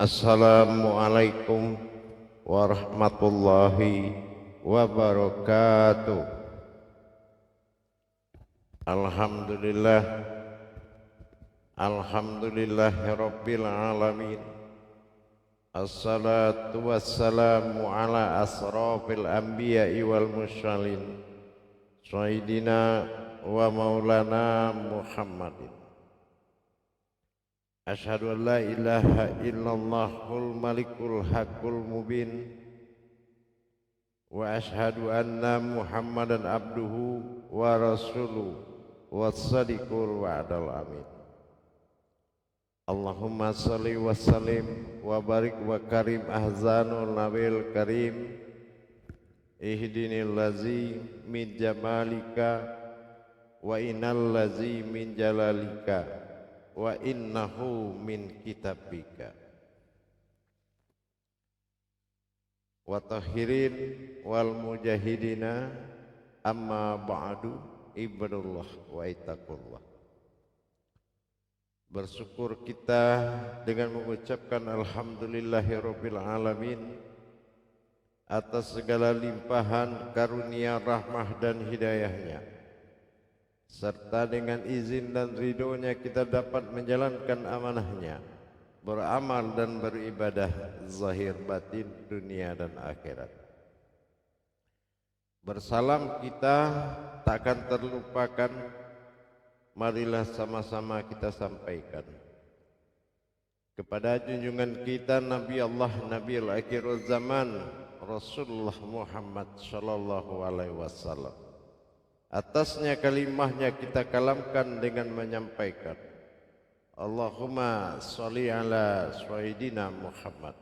Assalamualaikum warahmatullahi wabarakatuh. Alhamdulillah, alhamdulillahirabbil alamin. Assalatu wassalamu ala asrafil anbiya'i wal mursalin sayyidina wa maulana Muhammadin. Asyhadu an la ilaha illallahul malikul haqqul mubin wa asyhadu anna Muhammadan abduhu wa rasuluhu was-sadiqul wa'dal amin. Allahumma salli wa sallim wa barik wa karim ahzanul nabil karim ihdinil lazi min jamalika wa innal lazi min jalalika wa innahu min kitabika wa tahirin wal mujahidina amma ba'du ibadullah wa ittaqullah. Bersyukur kita dengan mengucapkan alhamdulillahirabbil alamin atas segala limpahan karunia rahmah dan hidayahnya, serta dengan izin dan ridhonya kita dapat menjalankan amanahnya, beramal dan beribadah zahir batin dunia dan akhirat. Bersalam kita takkan terlupakan, marilah sama-sama kita sampaikan kepada junjungan kita Nabi Allah Nabiul Akhirul Zaman Rasulullah Muhammad sallallahu alaihi wasallam. Atasnya kalimahnya kita kalamkan dengan menyampaikan Allahumma sholli ala sayyidina Muhammad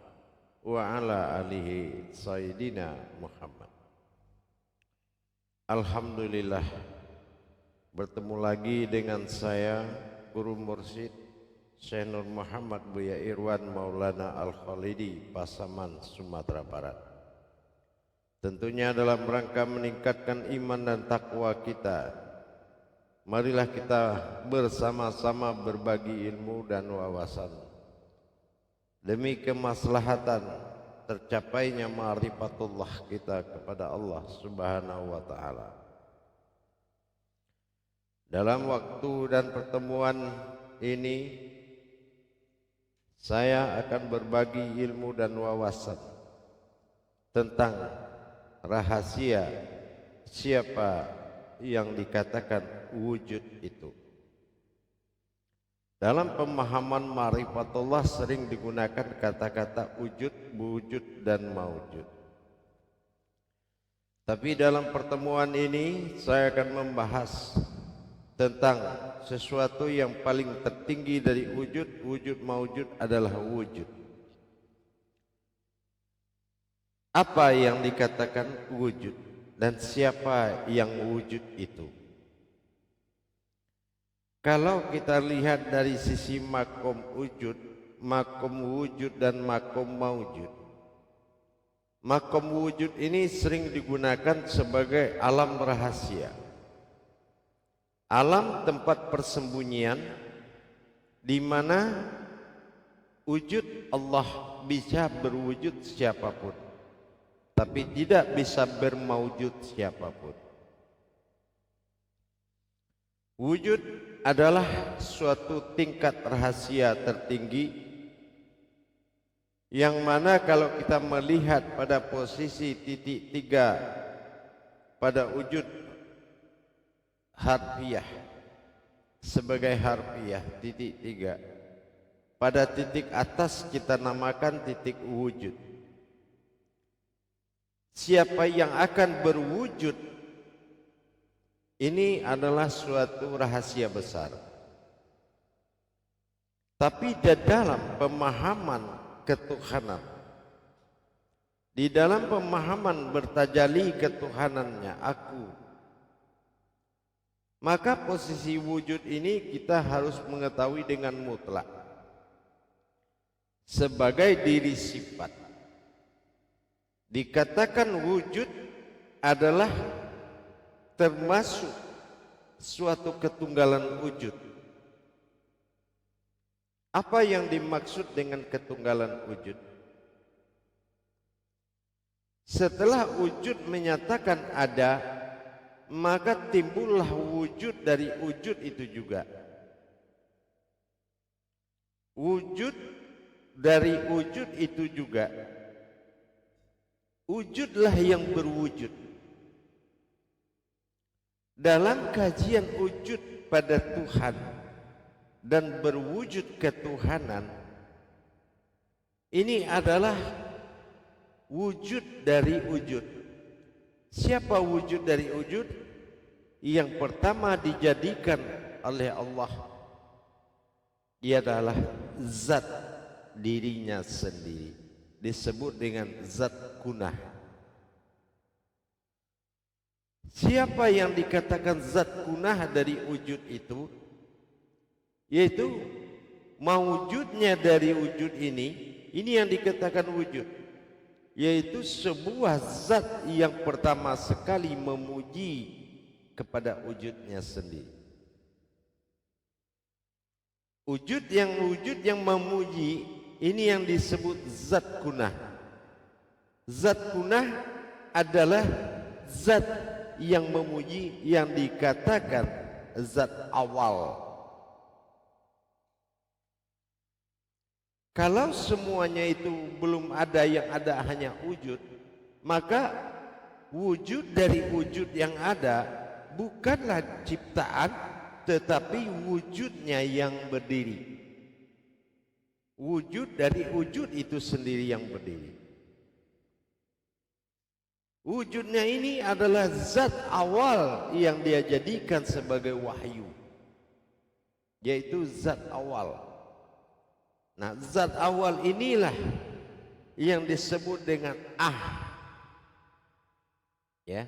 wa ala alihi sayyidina Muhammad. Alhamdulillah, bertemu lagi dengan saya Guru Mursyid Syekh Nur Muhammad Buya Irwan Maulana Al-Khalidi, Pasaman, Sumatera Barat. Tentunya dalam rangka meningkatkan iman dan takwa kita, marilah kita bersama-sama berbagi ilmu dan wawasan demi kemaslahatan tercapainya ma'rifatullah kita kepada Allah Subhanahu wa taala. Dalam waktu dan pertemuan ini saya akan berbagi ilmu dan wawasan tentang rahasia siapa yang dikatakan wujud itu. Dalam pemahaman ma'rifatullah sering digunakan kata-kata wujud, wujud dan maujud. Tapi dalam pertemuan ini saya akan membahas tentang sesuatu yang paling tertinggi dari wujud, wujud maujud adalah wujud. Apa yang dikatakan wujud dan siapa yang wujud itu? Kalau kita lihat dari sisi makom wujud, makom wujud dan makom maujud. Makom wujud ini sering digunakan sebagai alam rahasia, alam tempat persembunyian di mana wujud Allah bisa berwujud siapapun, tapi tidak bisa bermaujud siapapun. Wujud adalah suatu tingkat rahasia tertinggi yang mana kalau kita melihat pada posisi titik tiga pada wujud harfiah sebagai harfiah titik tiga, pada titik atas kita namakan titik wujud. Siapa yang akan berwujud ini adalah suatu rahasia besar. Tapi di dalam pemahaman ketuhanan, di dalam pemahaman bertajali ketuhanannya aku, maka posisi wujud ini kita harus mengetahui dengan mutlak sebagai diri sifat. Dikatakan wujud adalah termasuk suatu ketunggalan wujud. Apa yang dimaksud dengan ketunggalan wujud? Setelah wujud menyatakan ada, maka timbullah wujud dari wujud itu juga. Wujud dari wujud itu juga. Wujudlah yang berwujud. Dalam kajian wujud pada Tuhan dan berwujud ketuhanan, ini adalah wujud dari wujud. Siapa wujud dari wujud? Yang pertama dijadikan oleh Allah, ia adalah zat dirinya sendiri, disebut dengan zat kunah. Siapa yang dikatakan zat kunah dari wujud itu? Yaitu mawujudnya dari wujud ini yang dikatakan wujud. Yaitu sebuah zat yang pertama sekali memuji kepada wujudnya sendiri. Wujud yang memuji ini yang disebut zat kunah. Zat kunah adalah zat yang memuji yang dikatakan zat awal. Kalau semuanya itu belum ada, yang ada hanya wujud, maka wujud dari wujud yang ada bukanlah ciptaan, tetapi wujudnya yang berdiri. Wujud dari wujud itu sendiri yang berdiri. Wujudnya ini adalah zat awal yang dia jadikan sebagai wahyu, yaitu zat awal. Nah, zat awal inilah yang disebut dengan ya,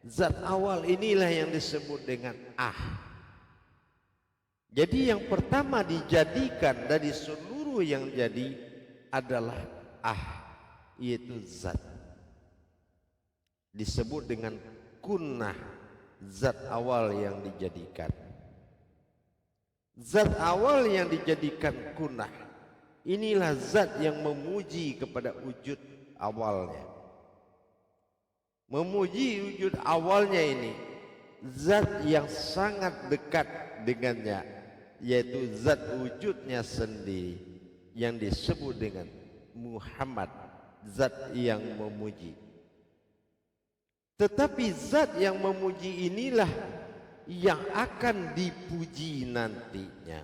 zat awal inilah yang disebut dengan Jadi yang pertama dijadikan dari seluruh yang jadi adalah yaitu zat. Disebut dengan kunnah, zat awal yang dijadikan. Zat awal yang dijadikan kunnah, inilah zat yang memuji kepada wujud awalnya. Memuji wujud awalnya ini, zat yang sangat dekat dengannya, yaitu zat wujudnya sendiri yang disebut dengan Muhammad, zat yang memuji. Tetapi zat yang memuji inilah yang akan dipuji nantinya.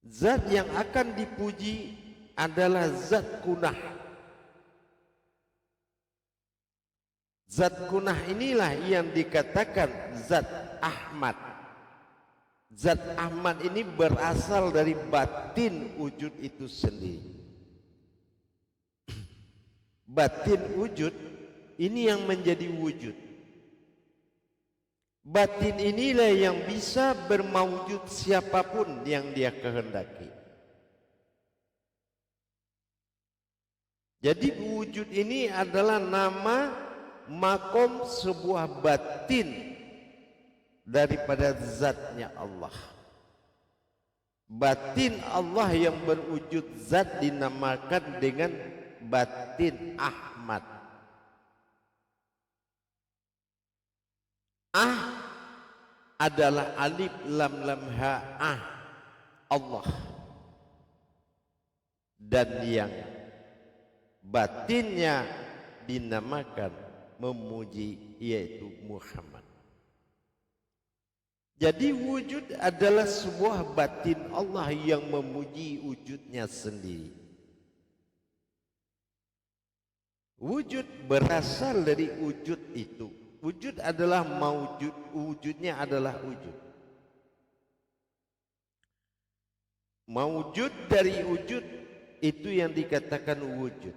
Zat yang akan dipuji adalah zat kunah. Zat kunah inilah yang dikatakan zat Ahmad. Zat Ahmad ini berasal dari batin wujud itu sendiri. Batin wujud ini yang menjadi wujud. Batin inilah yang bisa bermawujud siapapun yang dia kehendaki. Jadi wujud ini adalah nama makom sebuah batin daripada zatnya Allah. Batin Allah yang berwujud zat dinamakan dengan batin Ahmad. Adalah alif lam lam ha Allah, dan yang batinnya dinamakan memuji yaitu Muhammad. Jadi wujud adalah sebuah batin Allah yang memuji wujudnya sendiri. Wujud berasal dari wujud itu. Wujud adalah maujud, wujudnya adalah wujud. Maujud dari wujud itu yang dikatakan wujud.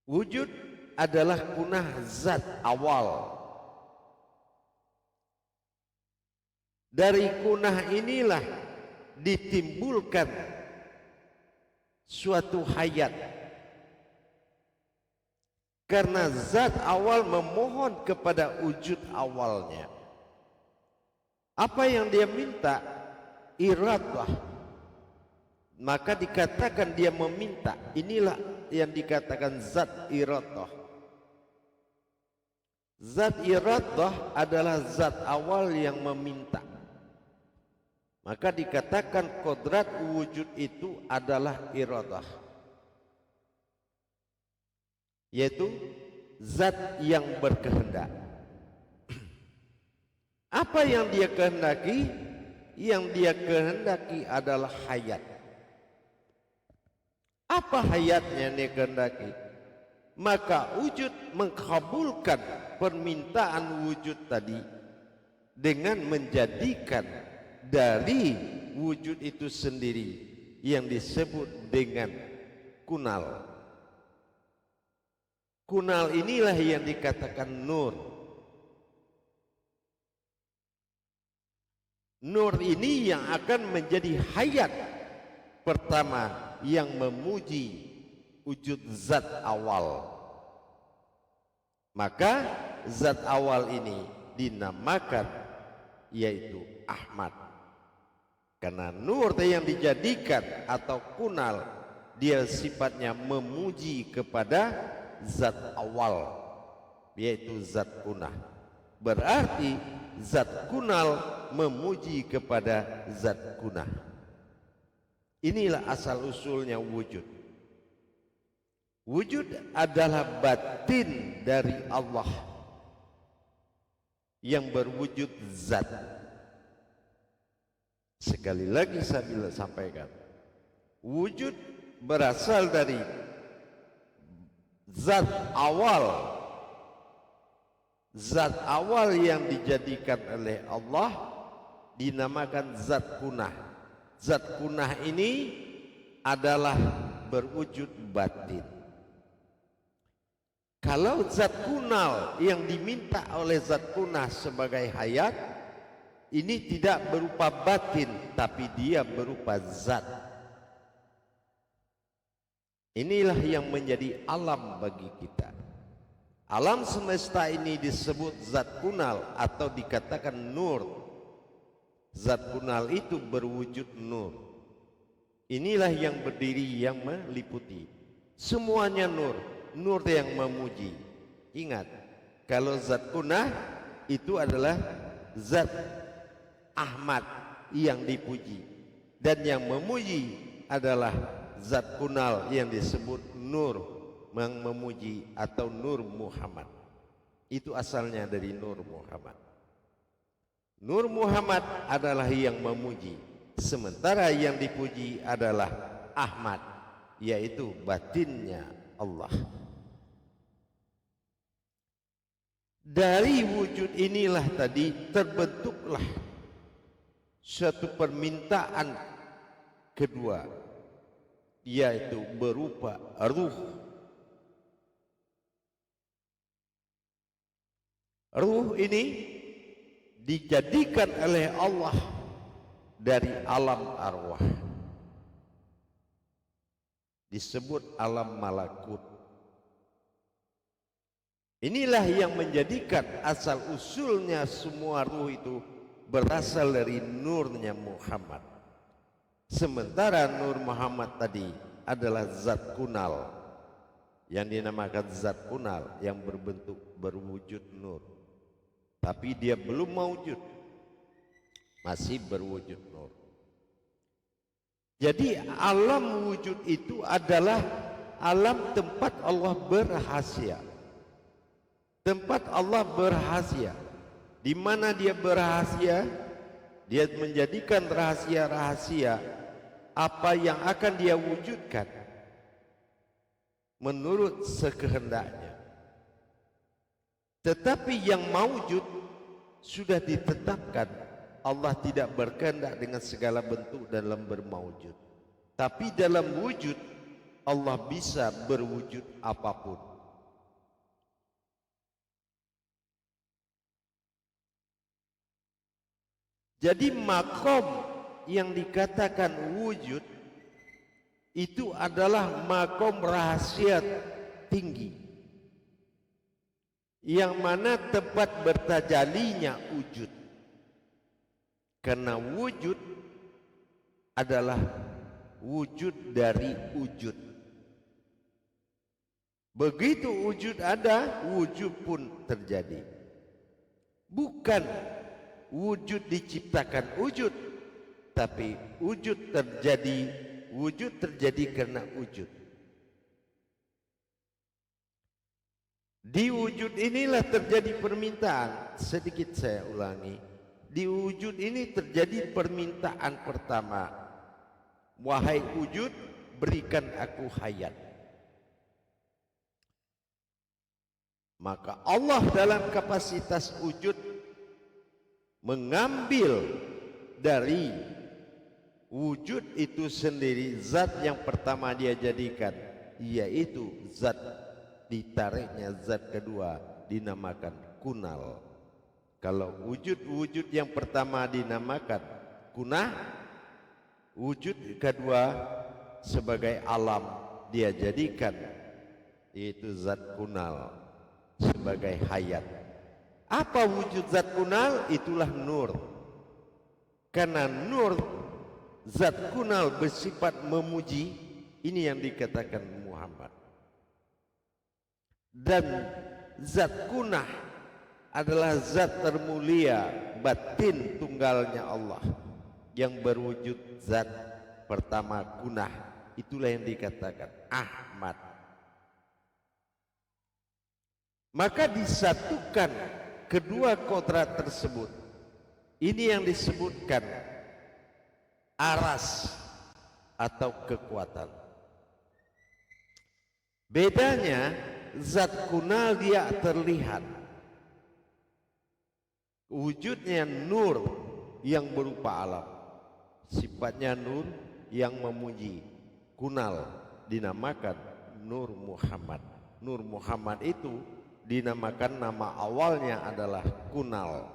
Wujud adalah kunah zat awal. Dari kunah inilah ditimbulkan suatu hayat. Karena zat awal memohon kepada wujud awalnya. Apa yang dia minta? Iradah. Maka dikatakan dia meminta. Inilah yang dikatakan zat iradah. Zat iradah adalah zat awal yang meminta. Maka dikatakan kodrat wujud itu adalah iradah, yaitu zat yang berkehendak. Apa yang dia kehendaki? Yang dia kehendaki adalah hayat. Apa hayatnya yang dia kehendaki? Maka wujud mengkabulkan permintaan wujud tadi dengan menjadikan dari wujud itu sendiri yang disebut dengan kunal. Kunal inilah yang dikatakan nur. Nur ini yang akan menjadi hayat pertama yang memuji wujud zat awal. Maka zat awal ini dinamakan yaitu Ahmad. Karena nur yang dijadikan atau kunal, dia sifatnya memuji kepada zat awal, yaitu zat kunah. Berarti zat kunal memuji kepada zat kunah. Inilah asal usulnya wujud. Wujud adalah batin dari Allah yang berwujud zat. Sekali lagi saya sampaikan, wujud berasal dari zat awal. Zat awal yang dijadikan oleh Allah dinamakan zat kunah. Zat kunah ini adalah berwujud batin. Kalau zat kunal yang diminta oleh zat kunah sebagai hayat, ini tidak berupa batin, tapi dia berupa zat. Inilah yang menjadi alam bagi kita. Alam semesta ini disebut zat kunal atau dikatakan nur. Zat kunal itu berwujud nur. Inilah yang berdiri, yang meliputi. Semuanya nur, nur yang memuji. Ingat, kalau zat kunah itu adalah zat Ahmad yang dipuji, dan yang memuji adalah zat kunal yang disebut nur, yang memuji atau Nur Muhammad. Itu asalnya dari Nur Muhammad. Nur Muhammad adalah yang memuji, sementara yang dipuji adalah Ahmad, yaitu batinnya Allah. Dari wujud inilah tadi terbentuklah suatu permintaan kedua, yaitu berupa ruh. Ruh ini dijadikan oleh Allah dari alam arwah, disebut alam malakut. Inilah yang menjadikan asal usulnya semua ruh itu berasal dari nurnya Muhammad. Sementara Nur Muhammad tadi adalah zat kunal, yang dinamakan zat kunal yang berbentuk berwujud nur. Tapi dia belum maujud, masih berwujud nur. Jadi alam wujud itu adalah alam tempat Allah berrahasia. Tempat Allah berrahasia. Di mana dia berrahasia? Dia menjadikan rahasia-rahasia apa yang akan dia wujudkan menurut sekehendaknya. Tetapi yang maujud sudah ditetapkan. Allah tidak berkehendak dengan segala bentuk dalam bermaujud, tapi dalam wujud Allah bisa berwujud apapun. Jadi makom yang dikatakan wujud itu adalah makom rahasia tinggi, yang mana tempat bertajalinya wujud. Karena wujud adalah wujud dari wujud. Begitu wujud ada, wujud pun terjadi. Bukan wujud diciptakan wujud, tapi wujud terjadi karena wujud. Di wujud inilah terjadi permintaan. Sedikit saya ulangi. Di wujud ini terjadi permintaan pertama. Wahai wujud, berikan aku hayat. Maka Allah dalam kapasitas wujud mengambil dari wujud itu sendiri zat yang pertama dia jadikan, yaitu zat, ditariknya zat kedua dinamakan kunal. Kalau wujud yang pertama dinamakan kunah, wujud kedua sebagai alam dia jadikan, yaitu zat kunal sebagai hayat. Apa wujud zat kunal? Itulah nur. Karena nur zat kunal bersifat memuji, ini yang dikatakan Muhammad. Dan zat kunah adalah zat termulia, batin tunggalnya Allah yang berwujud zat pertama kunah. Itulah yang dikatakan Ahmad. Maka disatukan kedua kodrat tersebut. Ini yang disebutkan aras atau kekuatan. Bedanya zat kunal dia terlihat, wujudnya nur yang berupa alam, sifatnya nur yang memuji. Kunal dinamakan Nur Muhammad. Nur Muhammad itu dinamakan, nama awalnya adalah kunal,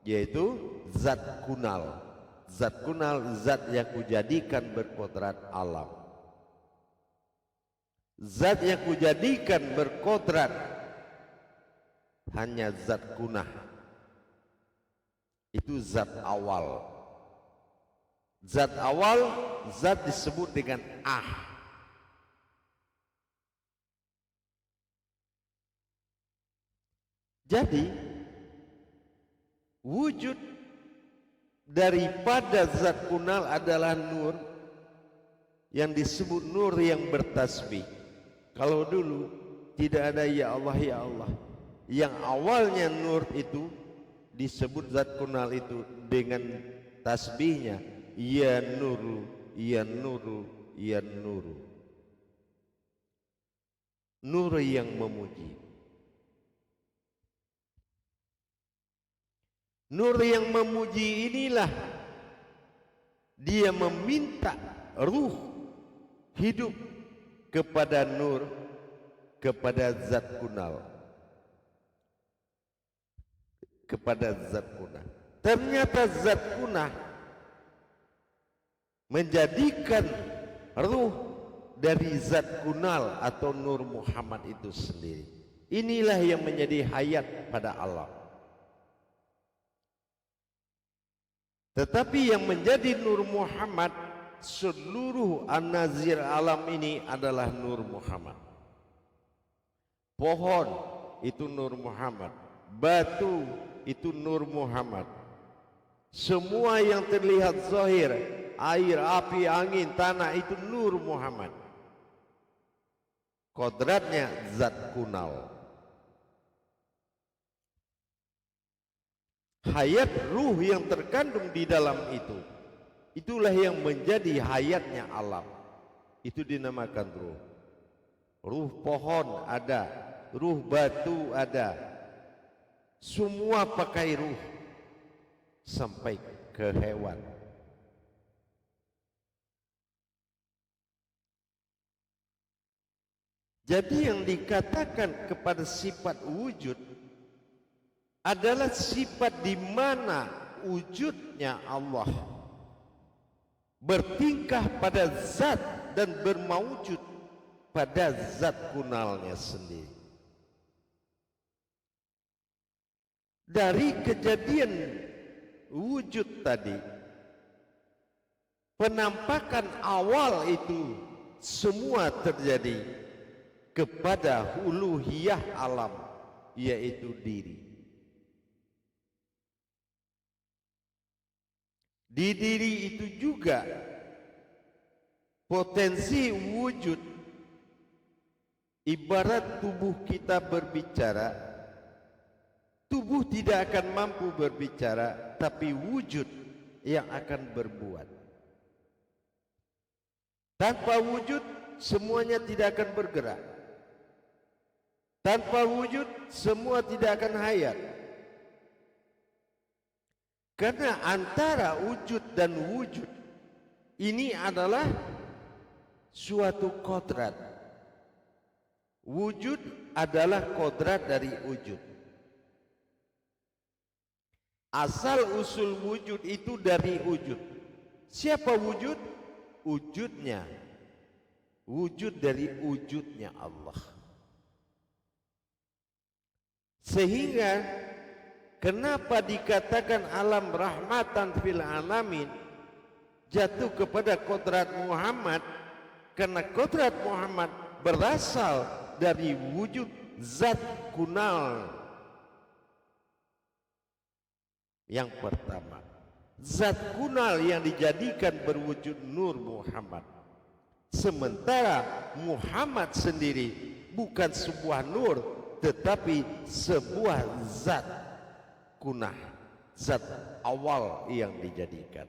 yaitu zat kunal. Zat kunal, zat yang kujadikan berkodrat alam. Zat yang kujadikan berkodrat hanya zat kunah. Itu zat awal. Zat awal, zat disebut dengan Jadi wujud daripada zat kunal adalah nur yang disebut nur yang bertasbih. Kalau dulu tidak ada ya Allah ya Allah, yang awalnya nur itu disebut zat kunal itu dengan tasbihnya ya nuru ya nuru ya nuru, nur yang memuji. Nur yang memuji inilah dia meminta ruh hidup kepada nur, kepada zat kunal, kepada zat kunah. Ternyata zat kunah menjadikan ruh dari zat kunal atau Nur Muhammad itu sendiri. Inilah yang menjadi hayat pada alam. Tetapi yang menjadi Nur Muhammad, seluruh an-nazir alam ini adalah Nur Muhammad. Pohon itu Nur Muhammad, batu itu Nur Muhammad. Semua yang terlihat zahir, air, api, angin, tanah itu Nur Muhammad. Kodratnya zat kunal. Hayat ruh yang terkandung di dalam itu, itulah yang menjadi hayatnya alam. Itu dinamakan ruh. Ruh pohon ada, ruh batu ada, semua pakai ruh sampai ke hewan. Jadi yang dikatakan kepada sifat wujud adalah sifat di mana wujudnya Allah bertingkah pada zat dan bermaujud pada zat kunalnya sendiri. Dari kejadian wujud tadi, penampakan awal itu semua terjadi kepada uluhiyah alam, yaitu diri. Di diri itu juga potensi wujud. Ibarat tubuh kita berbicara, tubuh tidak akan mampu berbicara, tapi wujud yang akan berbuat. Tanpa wujud semuanya tidak akan bergerak. Tanpa wujud semua tidak akan hayat. Karena antara wujud dan wujud ini adalah suatu kodrat. Wujud adalah kodrat dari wujud. Asal usul wujud itu dari wujud. Siapa wujud? Wujudnya. Wujud dari wujudnya Allah. Sehingga kenapa dikatakan alam rahmatan fil alamin jatuh kepada kodrat Muhammad? Karena kodrat Muhammad berasal dari wujud zat kunal. Yang pertama, zat kunal yang dijadikan berwujud nur Muhammad. Sementara Muhammad sendiri bukan sebuah nur, tetapi sebuah zat kunah, zat awal yang dijadikan.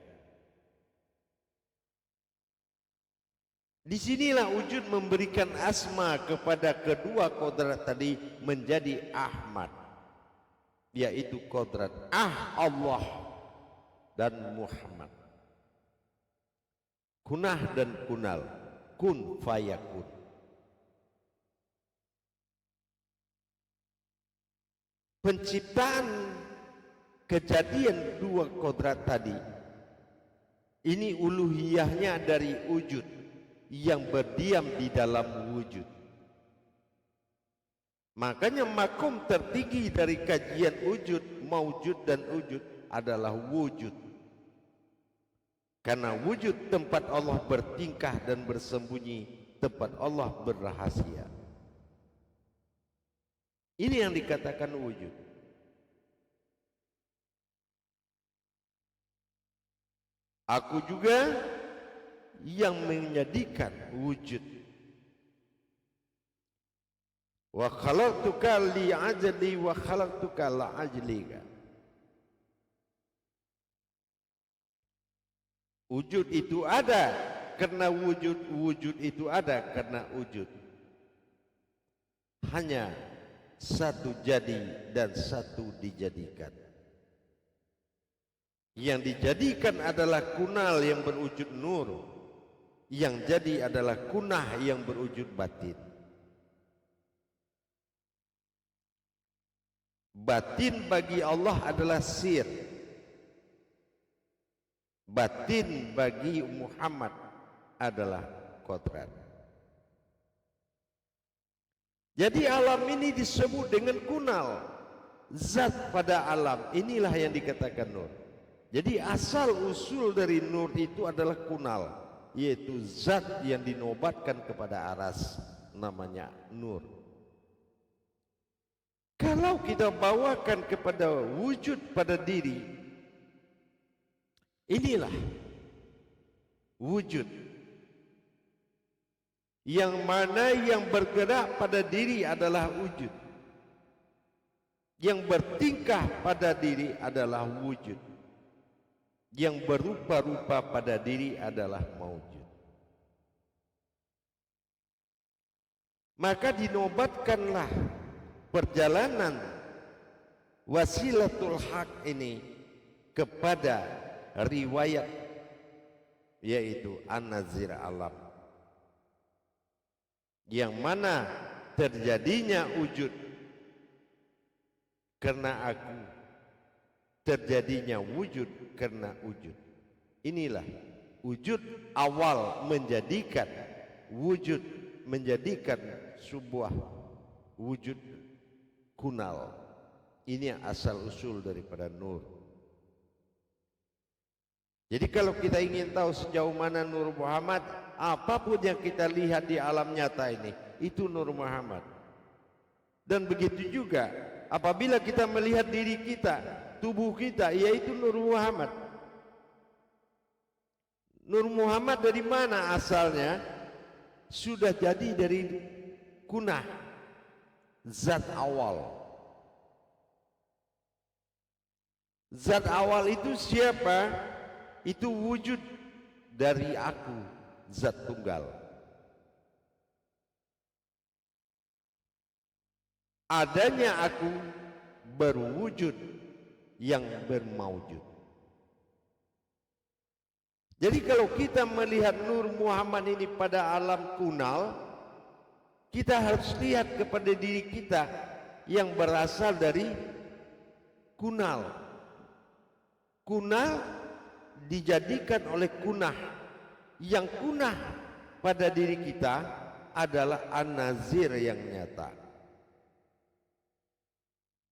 Disinilah wujud memberikan asma kepada kedua kodrat tadi menjadi Ahmad, yaitu kodrat Allah dan Muhammad. Kunah dan kunal, kun fayakun. Penciptaan kejadian dua kodrat tadi ini uluhiyahnya dari wujud yang berdiam di dalam wujud. Makanya makom tertinggi dari kajian wujud, maujud dan wujud adalah wujud. Karena wujud tempat Allah bertingkah dan bersembunyi, tempat Allah berrahasia. Ini yang dikatakan wujud. Aku juga yang menjadikan wujud. Wa khalaqtuka li ajli wa khalaqtuka la ajlika. Wujud itu ada karena wujud, wujud itu ada karena wujud. Hanya satu jadi dan satu dijadikan. Yang dijadikan adalah kunal yang berwujud nur. Yang jadi adalah kunah yang berwujud batin. Batin bagi Allah adalah sir. Batin bagi Muhammad adalah kodrat. Jadi alam ini disebut dengan kunal. Zat pada alam inilah yang dikatakan nur. Jadi asal usul dari nur itu adalah kunal, yaitu zat yang dinobatkan kepada aras, namanya nur. Kalau kita bawakan kepada wujud pada diri, inilah wujud. Yang mana yang bergerak pada diri adalah wujud. Yang bertingkah pada diri adalah wujud. Yang berupa-rupa pada diri adalah maujud. Maka dinobatkanlah perjalanan wasilatul haq ini kepada riwayat, yaitu an-nazir alam, yang mana terjadinya wujud karena aku, terjadinya wujud karena wujud. Inilah wujud awal menjadikan wujud, menjadikan sebuah wujud kunal. Ini yang asal usul daripada nur. Jadi kalau kita ingin tahu sejauh mana Nur Muhammad, apapun yang kita lihat di alam nyata ini, itu Nur Muhammad. Dan begitu juga apabila kita melihat diri kita, tubuh kita, yaitu Nur Muhammad. Nur Muhammad dari mana asalnya? Sudah jadi dari kunah, zat awal. Zat awal itu siapa? Itu wujud dari aku, zat tunggal. Adanya aku berwujud yang bermaujud. Jadi kalau kita melihat Nur Muhammad ini pada alam kunal, kita harus lihat kepada diri kita yang berasal dari kunal. Kunal dijadikan oleh kunah. Yang kunah pada diri kita adalah an-nazir yang nyata.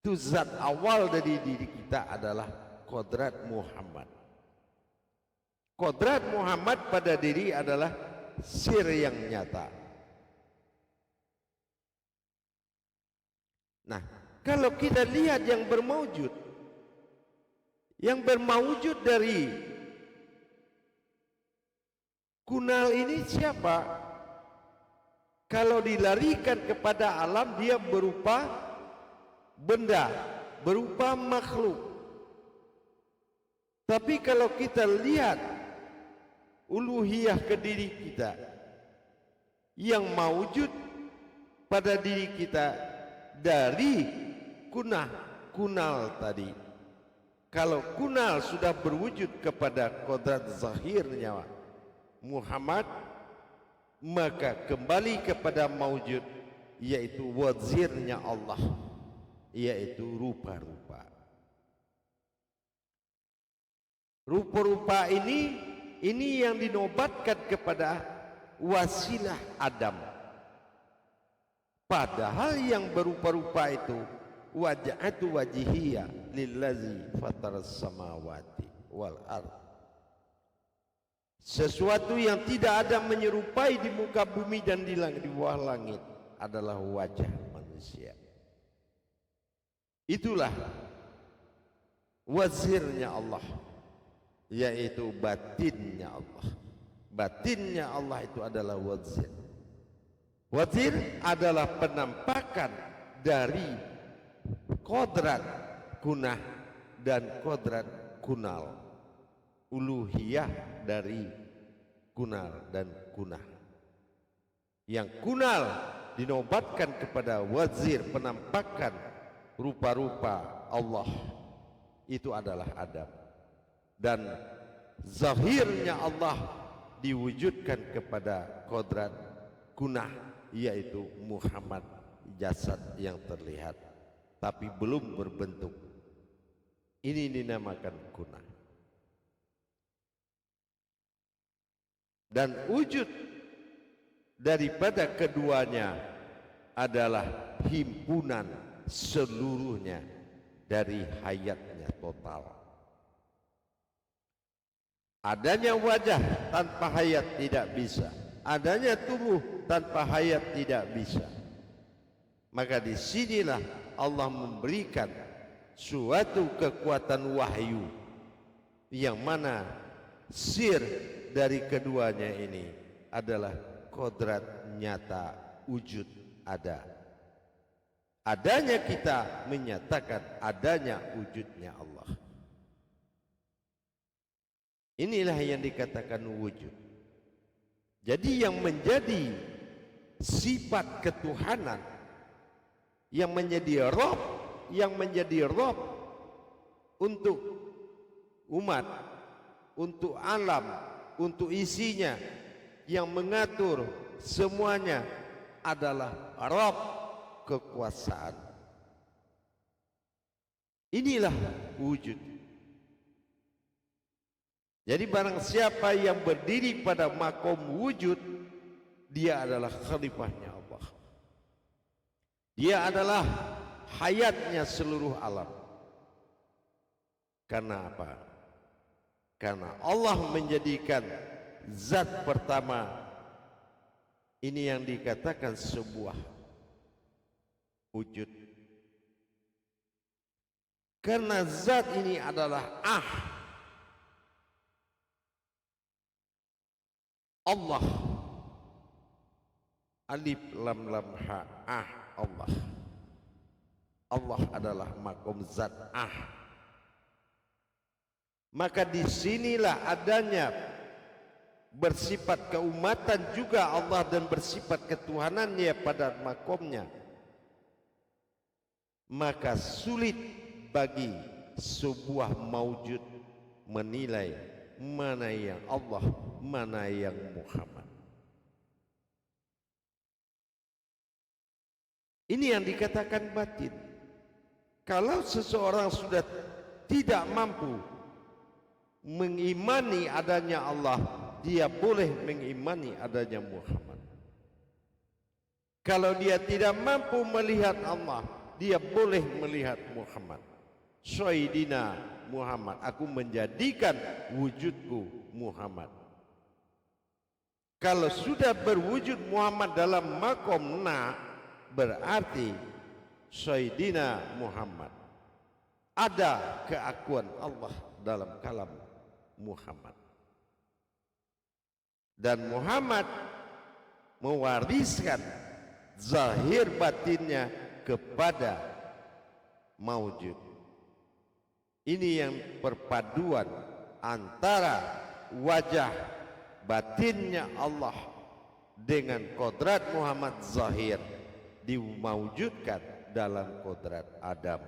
Itu zat awal dari diri kita adalah kodrat Muhammad. Kodrat Muhammad pada diri adalah sir yang nyata. Nah, kalau kita lihat yang bermaujud dari kunal ini siapa? Kalau dilarikan kepada alam, dia berupa benda, berupa makhluk. Tapi kalau kita lihat uluhiyah ke diri kita, yang maujud pada diri kita dari kunal tadi. Kalau kunal sudah berwujud kepada kodrat zahirnya Muhammad, maka kembali kepada maujud, yaitu wazirnya Allah, yaitu rupa-rupa. Rupa-rupa ini yang dinobatkan kepada wasilah Adam. Padahal yang berupa-rupa itu wajhatu wajhiyya lillazi fataras samawati wal ard. Sesuatu yang tidak ada menyerupai di muka bumi dan di bawah langit adalah wajah manusia. Itulah wazirnya Allah, yaitu batinnya Allah. Batinnya Allah itu adalah wazir. Wazir adalah penampakan dari kodrat kunah dan kodrat kunal. Uluhiyah dari kunal dan kunah. Yang kunal dinobatkan kepada wazir, penampakan rupa-rupa Allah, itu adalah Adam. Dan zahirnya Allah diwujudkan kepada kodrat kunah, yaitu Muhammad, jasad yang terlihat tapi belum berbentuk. Ini dinamakan kunah. Dan wujud daripada keduanya adalah himpunan seluruhnya dari hayatnya total. Adanya wajah tanpa hayat tidak bisa. Adanya tubuh tanpa hayat tidak bisa. Maka disinilah Allah memberikan suatu kekuatan wahyu, yang mana sir dari keduanya ini adalah kodrat nyata wujud ada. Adanya kita menyatakan adanya wujudnya Allah. Inilah yang dikatakan wujud. Jadi yang menjadi sifat ketuhanan, yang menjadi Rob untuk umat, untuk alam, untuk isinya, yang mengatur semuanya adalah Rob kekuasaan. Inilah wujud. Jadi barang siapa yang berdiri pada makom wujud, dia adalah khalifahnya Allah. Dia adalah hayatnya seluruh alam. Karena apa? Karena Allah menjadikan zat pertama ini yang dikatakan sebuah wujud. Karena zat ini adalah Allah. Alif lam lam ha, Allah. Allah adalah makom zat Maka disinilah adanya bersifat keumatan juga Allah dan bersifat ketuhanannya pada makomnya. Maka sulit bagi sebuah maujud menilai mana yang Allah, mana yang Muhammad. Ini yang dikatakan batin. Kalau seseorang sudah tidak mampu mengimani adanya Allah, dia boleh mengimani adanya Muhammad. Kalau dia tidak mampu melihat Allah, dia boleh melihat Muhammad. Sayyidina Muhammad, aku menjadikan wujudku Muhammad. Kalau sudah berwujud Muhammad dalam makom berarti Sayyidina Muhammad, ada keakuan Allah dalam kalam Muhammad. Dan Muhammad mewariskan zahir batinnya kepada maujud. Ini yang perpaduan antara wajah batinnya Allah dengan kodrat Muhammad zahir diwujudkan dalam kodrat Adam.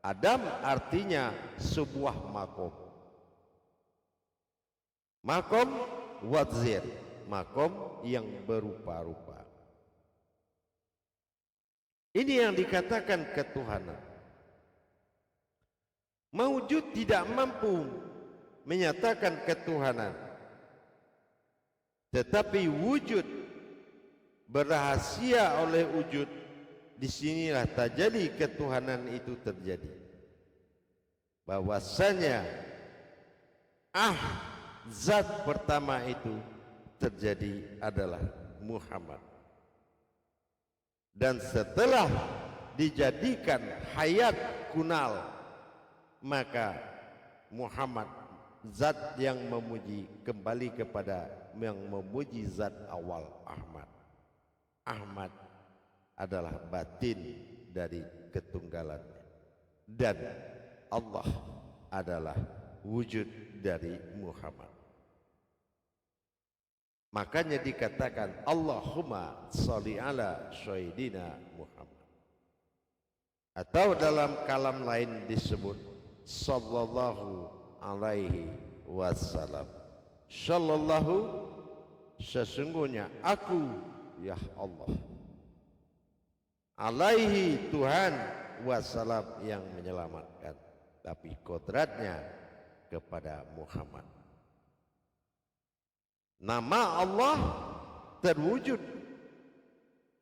Adam artinya sebuah makom. Makom wazir, makom yang berupa-rupa. Ini yang dikatakan ketuhanan. Maujud tidak mampu menyatakan ketuhanan, tetapi wujud berahasia oleh wujud. Disinilah tajali ketuhanan itu terjadi. Bahwasanya zat pertama itu terjadi adalah Muhammad. Dan setelah dijadikan hayat kunal, maka Muhammad zat yang memuji kembali kepada yang memuji zat awal Ahmad. Ahmad adalah batin dari ketunggalannya, dan Allah adalah wujud dari Muhammad. Makanya dikatakan Allahumma sholli ala sayyidina Muhammad. Atau dalam kalam lain disebut sallallahu alaihi wasallam. Sallallahu, sesungguhnya aku ya Allah, alaihi Tuhan, wasallam yang menyelamatkan, tapi kodratnya kepada Muhammad. Nama Allah terwujud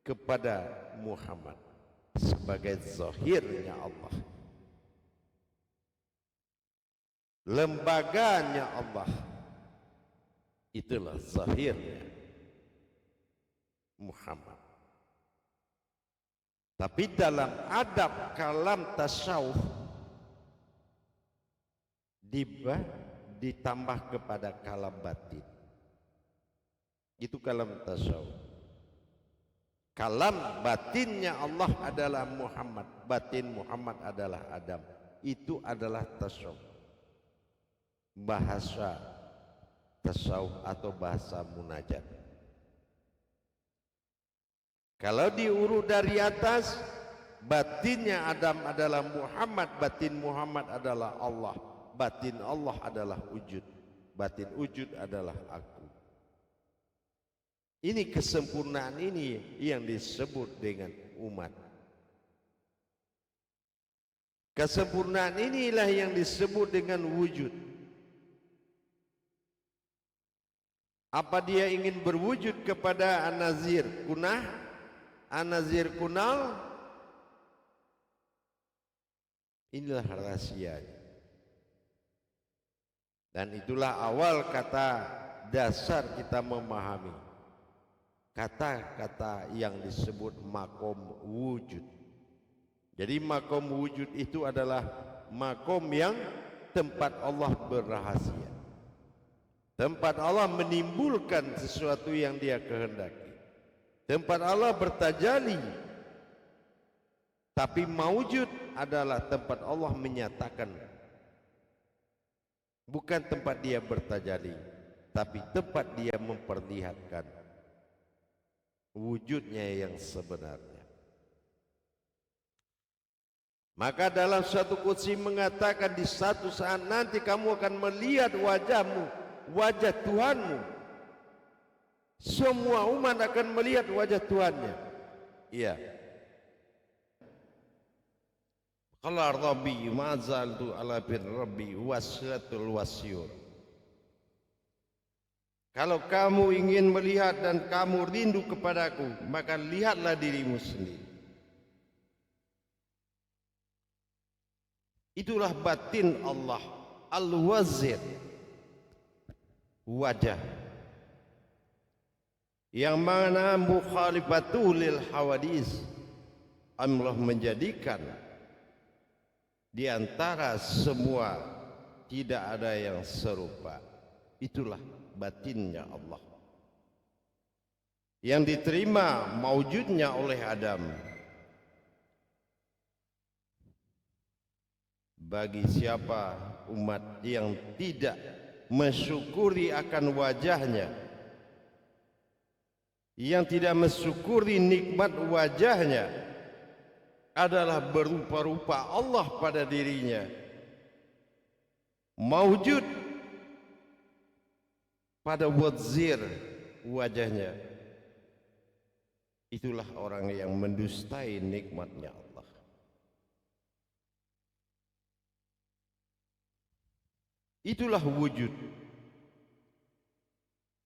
kepada Muhammad sebagai zahirnya Allah, lembaganya Allah, itulah zahirnya Muhammad. Tapi dalam adab kalam tasawuf ditambah kepada kalam batin. Itu kalam tasawuf. Kalam batinnya Allah adalah Muhammad, batin Muhammad adalah Adam. Itu adalah tasawuf. Bahasa tasawuf atau bahasa munajat. Kalau diurut dari atas, batinnya Adam adalah Muhammad, batin Muhammad adalah Allah, batin Allah adalah wujud, batin wujud adalah aku. Ini kesempurnaan ini yang disebut dengan umat. Kesempurnaan inilah yang disebut dengan wujud. Apa dia ingin berwujud kepada An-Nazir Kunah, An-Nazir Kunal? Inilah rahasianya. Dan itulah awal kata dasar kita memahami kata-kata yang disebut makom wujud. Jadi makom wujud itu adalah makom yang tempat Allah berrahasia, tempat Allah menimbulkan sesuatu yang Dia kehendaki, tempat Allah bertajali. Tapi maujud adalah tempat Allah menyatakan, bukan tempat Dia bertajali, tapi tempat Dia memperlihatkan wujudnya yang sebenarnya. Maka dalam suatu qudsi mengatakan, di satu saat nanti kamu akan melihat wajahmu, wajah Tuhanmu. Semua umat akan melihat wajah Tuhannya. Iya. Qala Rabbi ma zaltu ala bir Rabbi wasilatul wasyur. Kalau kamu ingin melihat dan kamu rindu kepadaku, maka lihatlah dirimu sendiri. Itulah batin Allah, al-wazir, wajah, yang mana mukhalifatul lil hawadis, Allah menjadikan di antara semua tidak ada yang serupa. Itulah batinnya Allah yang diterima maujudnya oleh Adam. Bagi siapa umat yang tidak mensyukuri akan wajahnya, yang tidak mensyukuri nikmat wajahnya, adalah berupa-rupa Allah pada dirinya, maujud pada wazir wajahnya. Itulah orang yang mendustai nikmatnya Allah. Itulah wujud,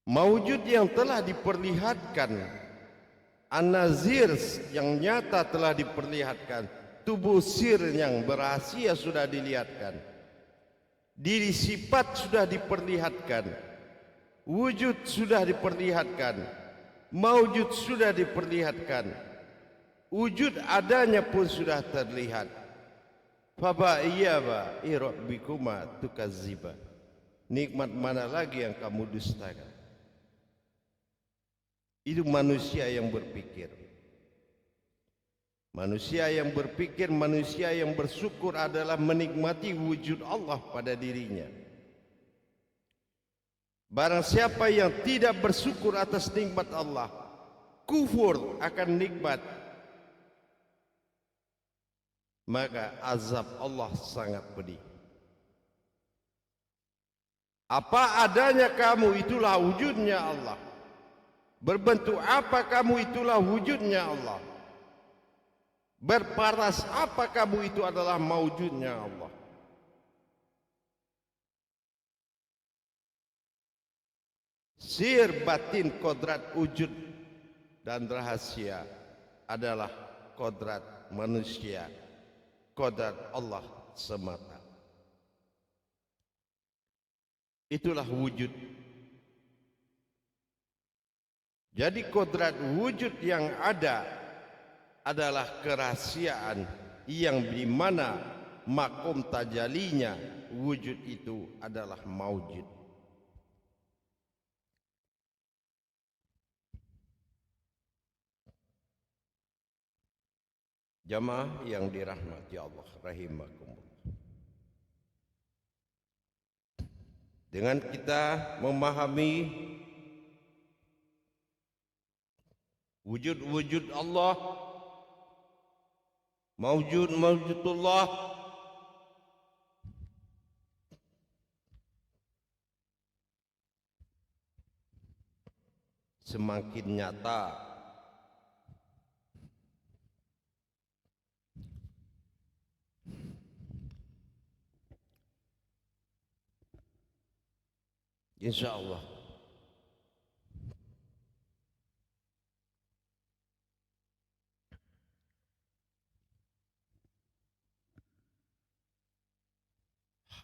maujud yang telah diperlihatkan, an-nazir yang nyata telah diperlihatkan, tubuh sir yang berhasil sudah dilihatkan, diri sifat sudah diperlihatkan, wujud sudah diperlihatkan, maujud sudah diperlihatkan, wujud adanya pun sudah terlihat. Faba iyaba irabbikuma tukazziba. Nikmat mana lagi yang kamu dustakan? Itu manusia yang berpikir. Manusia yang berpikir, manusia yang bersyukur adalah menikmati wujud Allah pada dirinya. Barang siapa yang tidak bersyukur atas nikmat Allah, kufur akan nikmat, maka azab Allah sangat pedih. Apa adanya kamu, itulah wujudnya Allah. Berbentuk apa kamu, itulah wujudnya Allah. Berparas apa kamu, itu adalah maujudnya Allah. Sir batin kodrat wujud dan rahasia adalah kodrat manusia, kodrat Allah semata. Itulah wujud. Jadi kodrat wujud yang ada adalah kerahasiaan yang dimana makom tajalinya wujud itu adalah maujud. Jamaah yang dirahmati Allah rahimakumullah. Dengan kita memahami wujud-wujud Allah, maujudullah, semakin nyata insyaallah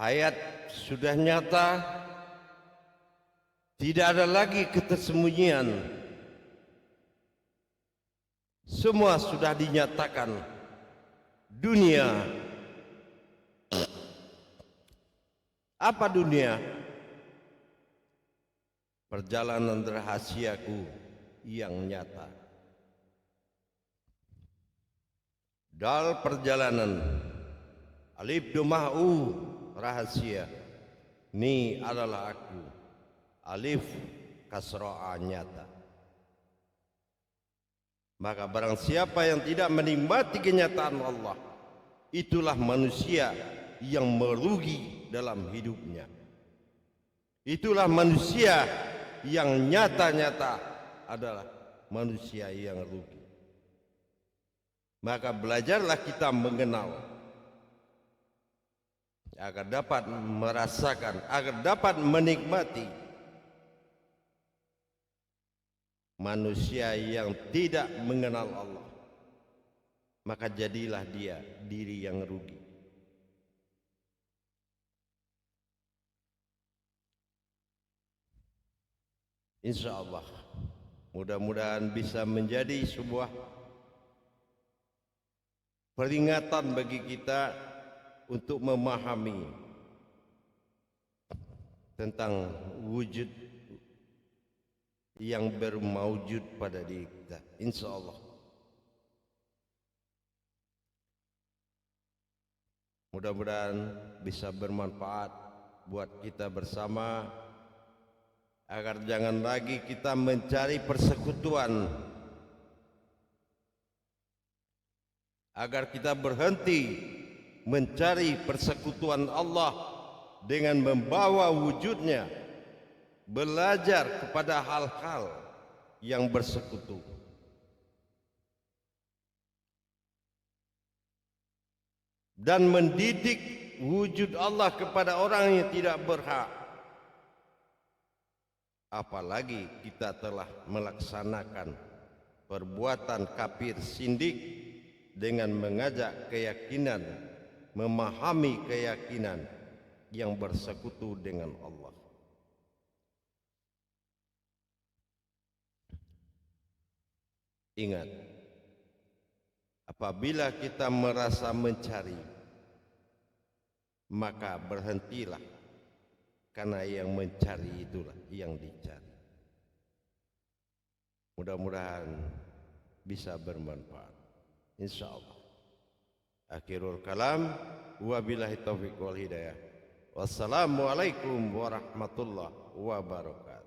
Hayat sudah nyata, tidak ada lagi ketersembunyian. Semua sudah dinyatakan. Dunia, apa dunia? Perjalanan rahasiaku yang nyata. Dal perjalanan, alif domah rahasia. Ni adalah aku. Alif kasro'a nyata. Maka barang siapa yang tidak menikmati kenyataan Allah, itulah manusia yang merugi dalam hidupnya. Itulah manusia yang nyata-nyata adalah manusia yang rugi. Maka belajarlah kita mengenal agar dapat merasakan, agar dapat menikmati manusia yang tidak mengenal Allah. Maka jadilah dia diri yang rugi. Insya Allah, mudah-mudahan bisa menjadi sebuah peringatan bagi kita untuk memahami tentang wujud yang bermaujud pada diri kita. Insya Allah. Mudah-mudahan bisa bermanfaat buat kita bersama, agar jangan lagi kita mencari persekutuan, agar kita berhenti mencari persekutuan Allah dengan membawa wujudnya, belajar kepada hal-hal yang bersekutu. Dan mendidik wujud Allah kepada orang yang tidak berhak. Apalagi kita telah melaksanakan perbuatan kafir sindik dengan mengajak keyakinan, memahami keyakinan yang bersekutu dengan Allah. Ingat, apabila kita merasa mencari, maka berhentilah, karena yang mencari itulah yang dicari. Mudah-mudahan bisa bermanfaat, insyaallah. Akhirul kalam, wabillahi taufiq wal hidayah. Wassalamualaikum warahmatullahi wabarakatuh.